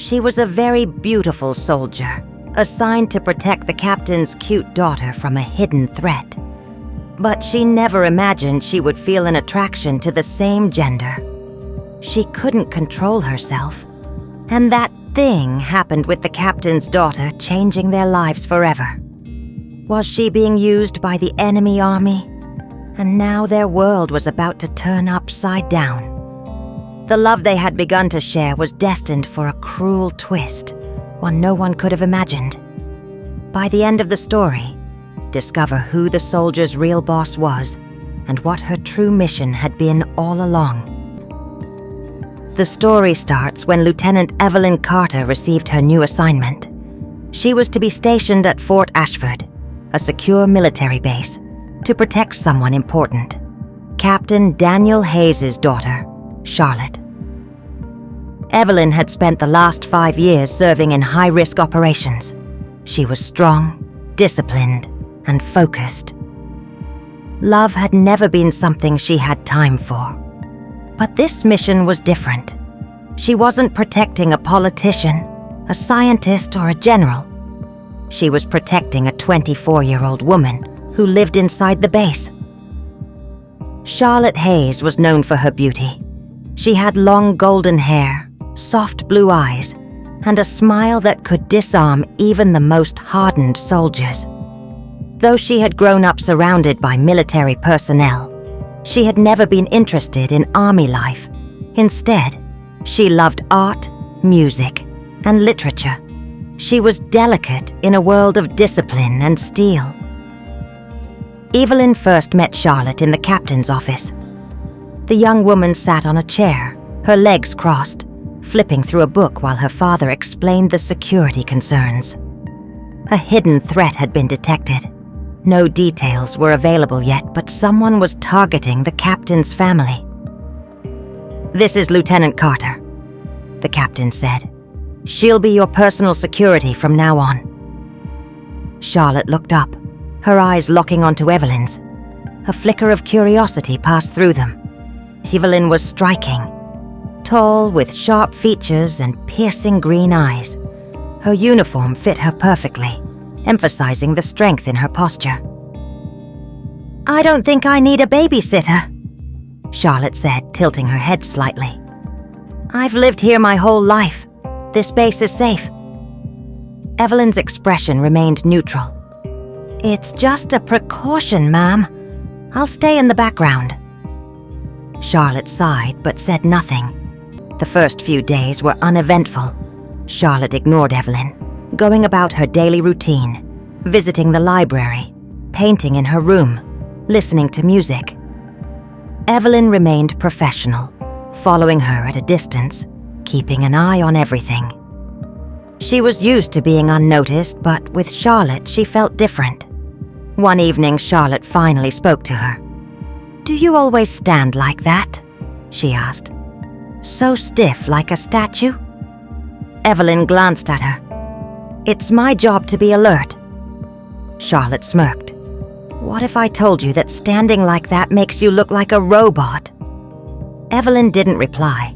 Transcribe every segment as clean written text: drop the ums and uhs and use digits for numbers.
She was a very beautiful soldier, assigned to protect the captain's cute daughter from a hidden threat. But she never imagined she would feel an attraction to the same gender. She couldn't control herself, and that thing happened with the captain's daughter, changing their lives forever. Was she being used by the enemy army? And now their world was about to turn upside down. The love they had begun to share was destined for a cruel twist, one no one could have imagined. By the end of the story, discover who the soldier's real boss was and what her true mission had been all along. The story starts when Lieutenant Evelyn Carter received her new assignment. She was to be stationed at Fort Ashford, a secure military base, to protect someone important, Captain Daniel Hayes' daughter, Charlotte. Evelyn had spent the last 5 years serving in high-risk operations. She was strong, disciplined, and focused. Love had never been something she had time for. But this mission was different. She wasn't protecting a politician, a scientist, or a general. She was protecting a 24-year-old woman who lived inside the base. Charlotte Hayes was known for her beauty. She had long golden hair, soft blue eyes, and a smile that could disarm even the most hardened soldiers. Though she had grown up surrounded by military personnel, she had never been interested in army life. Instead, she loved art, music, and literature. She was delicate in a world of discipline and steel. Evelyn first met Charlotte in the captain's office. The young woman sat on a chair, her legs crossed, flipping through a book while her father explained the security concerns. A hidden threat had been detected. No details were available yet, but someone was targeting the captain's family. "This is Lieutenant Carter," the captain said. "She'll be your personal security from now on." Charlotte looked up, her eyes locking onto Evelyn's. A flicker of curiosity passed through them. Evelyn was striking. Tall, with sharp features and piercing green eyes. Her uniform fit her perfectly, emphasizing the strength in her posture. "I don't think I need a babysitter," Charlotte said, tilting her head slightly. "I've lived here my whole life. This base is safe." Evelyn's expression remained neutral. "It's just a precaution, ma'am. I'll stay in the background." Charlotte sighed but said nothing. The first few days were uneventful. Charlotte ignored Evelyn, going about her daily routine, visiting the library, painting in her room, listening to music. Evelyn remained professional, following her at a distance, keeping an eye on everything. She was used to being unnoticed, but with Charlotte, she felt different. One evening, Charlotte finally spoke to her. "Do you always stand like that?" she asked. "So stiff, like a statue?" Evelyn glanced at her. "It's my job to be alert." Charlotte smirked. "What if I told you that standing like that makes you look like a robot?" Evelyn didn't reply,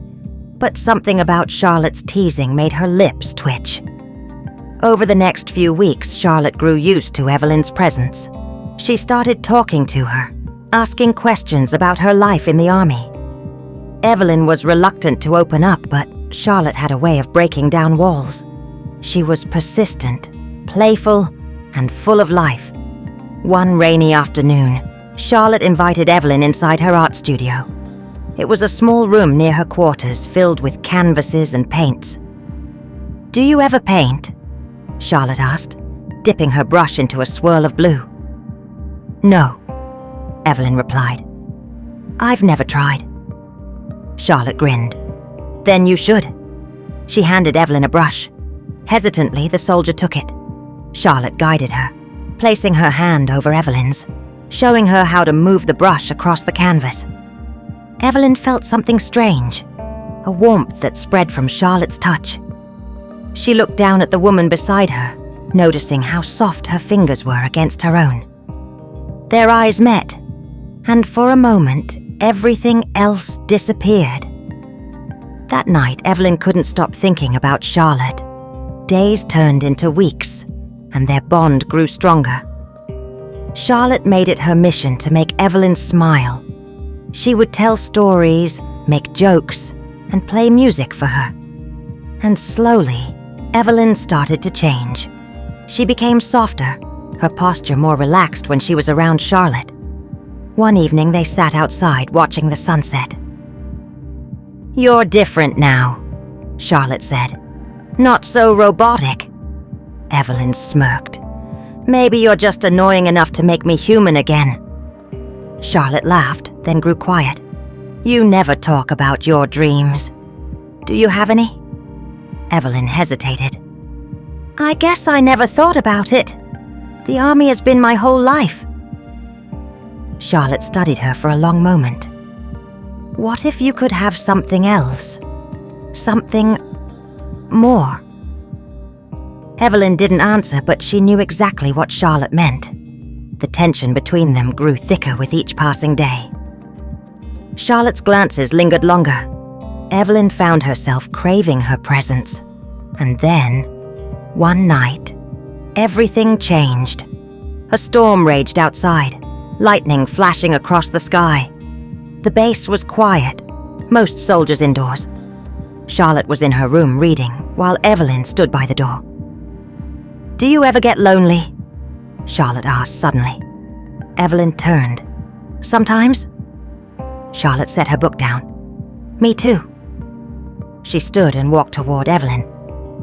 but something about Charlotte's teasing made her lips twitch. Over the next few weeks, Charlotte grew used to Evelyn's presence. She started talking to her, asking questions about her life in the army. Evelyn was reluctant to open up, but Charlotte had a way of breaking down walls. She was persistent, playful, and full of life. One rainy afternoon, Charlotte invited Evelyn inside her art studio. It was a small room near her quarters filled with canvases and paints. "Do you ever paint?" Charlotte asked, dipping her brush into a swirl of blue. "No," Evelyn replied. "I've never tried." Charlotte grinned. "Then you should." She handed Evelyn a brush. Hesitantly, the soldier took it. Charlotte guided her, placing her hand over Evelyn's, showing her how to move the brush across the canvas. Evelyn felt something strange, a warmth that spread from Charlotte's touch. She looked down at the woman beside her, noticing how soft her fingers were against her own. Their eyes met, and for a moment, everything else disappeared. That night, Evelyn couldn't stop thinking about Charlotte. Days turned into weeks, and their bond grew stronger. Charlotte made it her mission to make Evelyn smile. She would tell stories, make jokes, and play music for her. And slowly, Evelyn started to change. She became softer, her posture more relaxed when she was around Charlotte. One evening, they sat outside watching the sunset. "You're different now," Charlotte said. "Not so robotic." Evelyn smirked. "Maybe you're just annoying enough to make me human again." Charlotte laughed, then grew quiet. "You never talk about your dreams. Do you have any?" Evelyn hesitated. "I guess I never thought about it. The army has been my whole life." Charlotte studied her for a long moment. "What if you could have something else? Something more?" Evelyn didn't answer, but she knew exactly what Charlotte meant. The tension between them grew thicker with each passing day. Charlotte's glances lingered longer. Evelyn found herself craving her presence. And then, one night, everything changed. A storm raged outside, lightning flashing across the sky. The base was quiet, most soldiers indoors. Charlotte was in her room reading, while Evelyn stood by the door. "Do you ever get lonely?" Charlotte asked suddenly. Evelyn turned. "Sometimes." Charlotte set her book down. "Me too." She stood and walked toward Evelyn.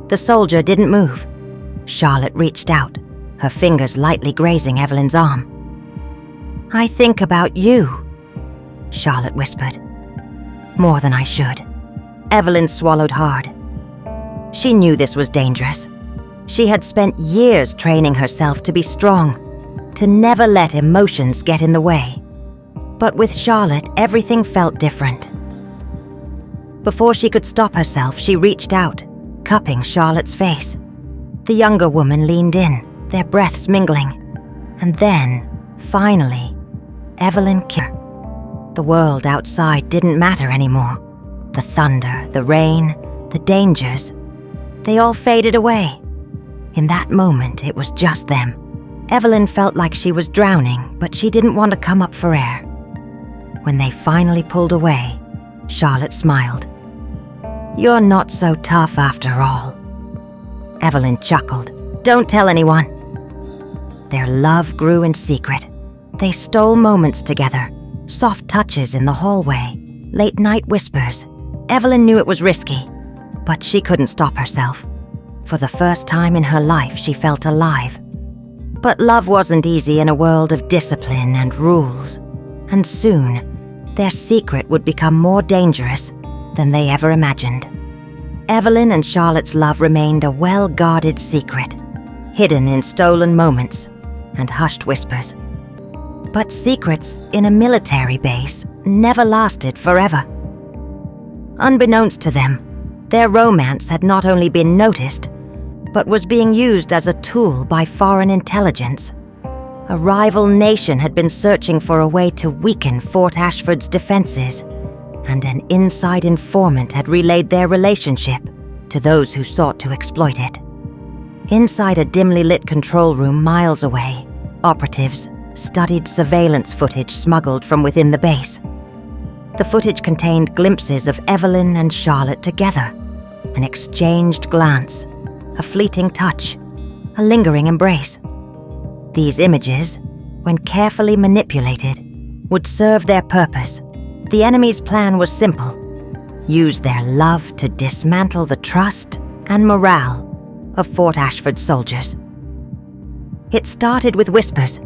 The soldier didn't move. Charlotte reached out, her fingers lightly grazing Evelyn's arm. "I think about you," Charlotte whispered. "More than I should." Evelyn swallowed hard. She knew this was dangerous. She had spent years training herself to be strong, to never let emotions get in the way. But with Charlotte, everything felt different. Before she could stop herself, she reached out, cupping Charlotte's face. The younger woman leaned in, their breaths mingling. And then, finally, Evelyn kissed her. The world outside didn't matter anymore. The thunder, the rain, the dangers, they all faded away. In that moment, it was just them. Evelyn felt like she was drowning, but she didn't want to come up for air. When they finally pulled away, Charlotte smiled. "You're not so tough after all." Evelyn chuckled. "Don't tell anyone." Their love grew in secret. They stole moments together, soft touches in the hallway, late-night whispers. Evelyn knew it was risky, but she couldn't stop herself. For the first time in her life, she felt alive. But love wasn't easy in a world of discipline and rules. And soon, their secret would become more dangerous than they ever imagined. Evelyn and Charlotte's love remained a well-guarded secret, hidden in stolen moments and hushed whispers. But secrets in a military base never lasted forever. Unbeknownst to them, their romance had not only been noticed, but was being used as a tool by foreign intelligence. A rival nation had been searching for a way to weaken Fort Ashford's defenses, and an inside informant had relayed their relationship to those who sought to exploit it. Inside a dimly lit control room miles away, operatives studied surveillance footage smuggled from within the base. The footage contained glimpses of Evelyn and Charlotte together, an exchanged glance, a fleeting touch, a lingering embrace. These images, when carefully manipulated, would serve their purpose. The enemy's plan was simple: use their love to dismantle the trust and morale of Fort Ashford soldiers. It started with whispers.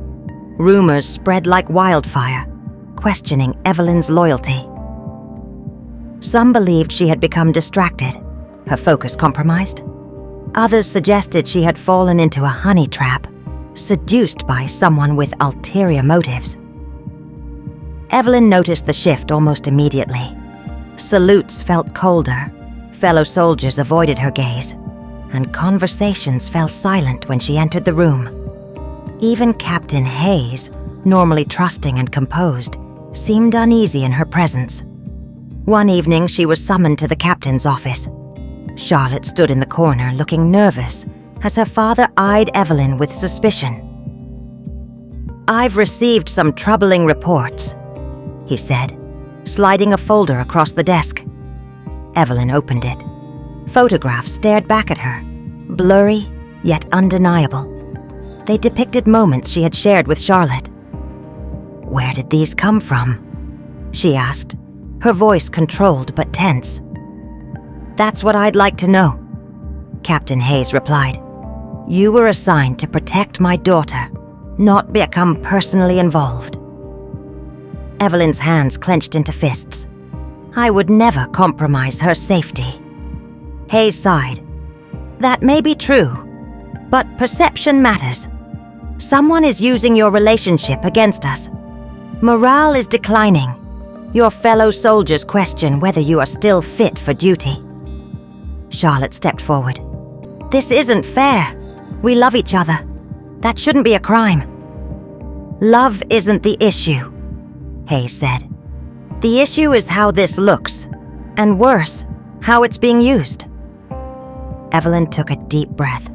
Rumors spread like wildfire, questioning Evelyn's loyalty. Some believed she had become distracted, her focus compromised. Others suggested she had fallen into a honey trap, seduced by someone with ulterior motives. Evelyn noticed the shift almost immediately. Salutes felt colder, fellow soldiers avoided her gaze, and conversations fell silent when she entered the room. Even Captain Hayes, normally trusting and composed, seemed uneasy in her presence. One evening, she was summoned to the captain's office. Charlotte stood in the corner looking nervous as her father eyed Evelyn with suspicion. "I've received some troubling reports," he said, sliding a folder across the desk. Evelyn opened it. Photographs stared back at her, blurry yet undeniable. They depicted moments she had shared with Charlotte. "Where did these come from?" she asked, her voice controlled but tense. "That's what I'd like to know," Captain Hayes replied. "You were assigned to protect my daughter, not become personally involved." Evelyn's hands clenched into fists. "I would never compromise her safety." Hayes sighed. "That may be true, but perception matters. Someone is using your relationship against us. Morale is declining. Your fellow soldiers question whether you are still fit for duty." Charlotte stepped forward. "This isn't fair. We love each other. That shouldn't be a crime." "Love isn't the issue," Hayes said. "The issue is how this looks, and worse, how it's being used." Evelyn took a deep breath.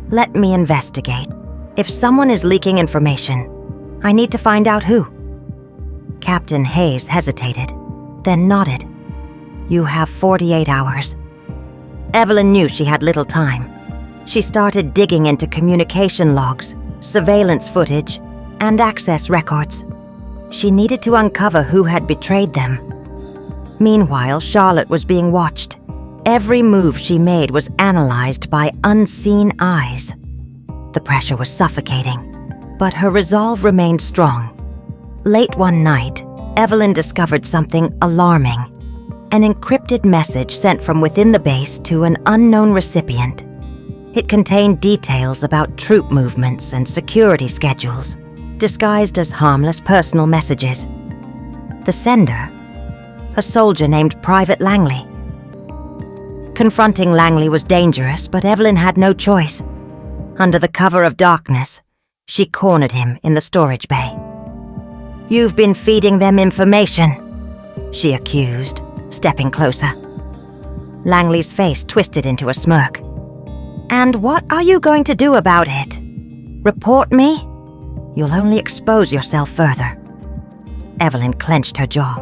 "Let me investigate. If someone is leaking information, I need to find out who." Captain Hayes hesitated, then nodded. "You have 48 hours. Evelyn knew she had little time. She started digging into communication logs, surveillance footage, and access records. She needed to uncover who had betrayed them. Meanwhile, Charlotte was being watched. Every move she made was analyzed by unseen eyes. The pressure was suffocating, but her resolve remained strong. Late one night, Evelyn discovered something alarming. An encrypted message sent from within the base to an unknown recipient. It contained details about troop movements and security schedules, disguised as harmless personal messages. The sender, a soldier named Private Langley. Confronting Langley was dangerous, but Evelyn had no choice. Under the cover of darkness, she cornered him in the storage bay. "You've been feeding them information," she accused, stepping closer. Langley's face twisted into a smirk. "And what are you going to do about it? Report me? You'll only expose yourself further." Evelyn clenched her jaw.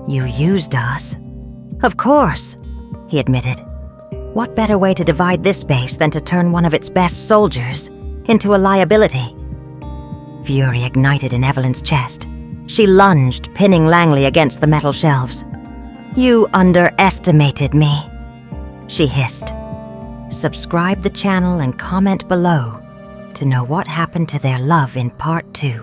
"You used us." "Of course," he admitted. "What better way to divide this base than to turn one of its best soldiers into a liability?" Fury ignited in Evelyn's chest. She lunged, pinning Langley against the metal shelves. "You underestimated me," she hissed. Subscribe the channel and comment below to know what happened to their love in Part 2.